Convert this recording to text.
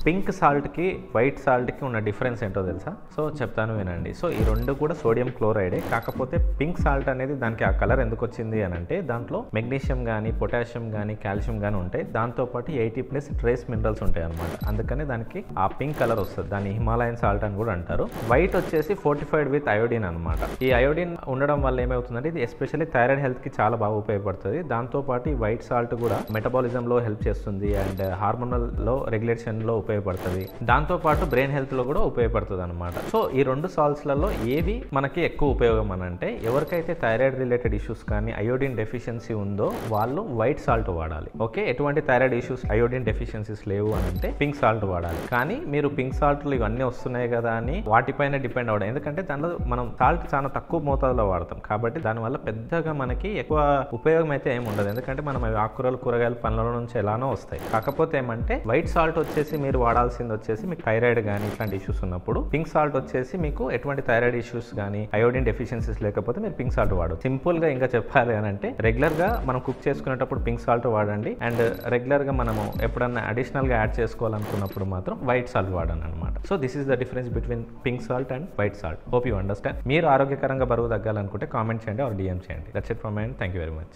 Pink సాల్ట్కి white సాల్ట్కి ఉన్న difference ఏంటో తెలుసా? సో చెప్తాను వినండి. సో ఈ రెండు కూడా సోడియం క్లోరైడే, కాకపోతే పింక్ సాల్ట్ అనేది దానికి ఆ కలర్ ఎందుకు వచ్చింది అని అంటే దాంట్లో మెగ్నీషియం కానీ పొటాషియం కానీ కాల్షియం కానీ ఉంటాయి, దాంతోపాటు 80+ ట్రేస్ మినరల్స్ ఉంటాయి అనమాట. అందుకని దానికి ఆ పింక్ కలర్ వస్తుంది. దాన్ని హిమాలయన్ సాల్ట్ అని కూడా అంటారు. వైట్ వచ్చేసి ఫోర్టిఫైడ్ విత్ అయోడిన్ అనమాట. ఈ అయోడిన్ ఉండడం వల్ల ఏమవుతుందంటే ఇది ఎస్పెషల్లీ థైరాయిడ్ హెల్త్ కి చాలా బాగా ఉపయోగపడుతుంది. దాంతోపాటు ఈ వైట్ సాల్ట్ కూడా మెటబాలిజం లో హెల్ప్ చేస్తుంది అండ్ హార్మోనల్ లో రెగ్యులేషన్ లో ఉపయోగపడుతుంది. దాంతోపాటు బ్రెయిన్ హెల్త్ లో కూడా ఉపయోగపడుతుంది అనమాట. సో ఈ రెండు సాల్ట్స్ లలో ఏవి మనకి ఎక్కువ ఉపయోగం అని అంటే ఎవరికైతే థైరాయిడ్ రిలేటెడ్ ఇష్యూస్ కానీ అయోడిన్ డెఫిషియన్సీ ఉందో వాళ్ళు వైట్ సాల్ట్ వాడాలి. ఓకే, ఎటువంటి థైరాయిడ్ ఇష్యూస్ అయోడిన్ డెఫిషియన్సీస్ లేవు అని అంటే పింక్ సాల్ట్ వాడాలి. కానీ మీరు పింక్ సాల్ట్లు ఇవన్నీ వస్తున్నాయి కదా అని వాటిపైన డిపెండ్ అవ్వడం, ఎందుకంటే దానిలో మనం సాల్ట్ చాలా తక్కువ మోతాదులో వాడతాం కాబట్టి దానివల్ల పెద్దగా మనకి ఎక్కువ ఉపయోగం అయితే ఏమి ఉండదు. ఎందుకంటే మనం అవి ఆకుకూరలు కూరగాయలు పండ్ల నుంచి ఎలానో వస్తాయి. కాకపోతే ఏమంటే వైట్ సాల్ట్ వచ్చేసి మీరు వాడాల్సింది వచ్చేసి మీకు థైరాయిడ్ కానీ ఇట్లాంటి ఇష్యూస్ ఉన్నప్పుడు, పింక్ సాల్ట్ వచ్చేసి మీకు ఎటువంటి థైరాయిడ్ ఇష్యూస్ కానీ అయోడిన్ డెఫిషియన్సీస్ లేకపోతే మీరు పింక్ సాల్ట్ వాడదు. సింపుల్ గా ఇంకా చెప్పాలి అని అంటే రెగ్యులర్ గా మనం కుక్ చేసుకునేటప్పుడు పింక్ సాల్ట్ వాడండి అండ్ రెగ్యులర్ గా మనము ఎప్పుడన్నా అడిషనల్ గా యాడ్ చేసుకోవాలనుకున్నప్పుడు మాత్రం వైట్ సాల్ట్ వాడండి అనమాట. So this is the difference between pink salt and white salt. Hope you understand. మీరు ఆరోగ్యకరంగా బరువు తగ్గాలనుకుంటే కామెంట్ చేయండి ఆర్ డిఎం చేయండి. That's it from my end. Thank you very much.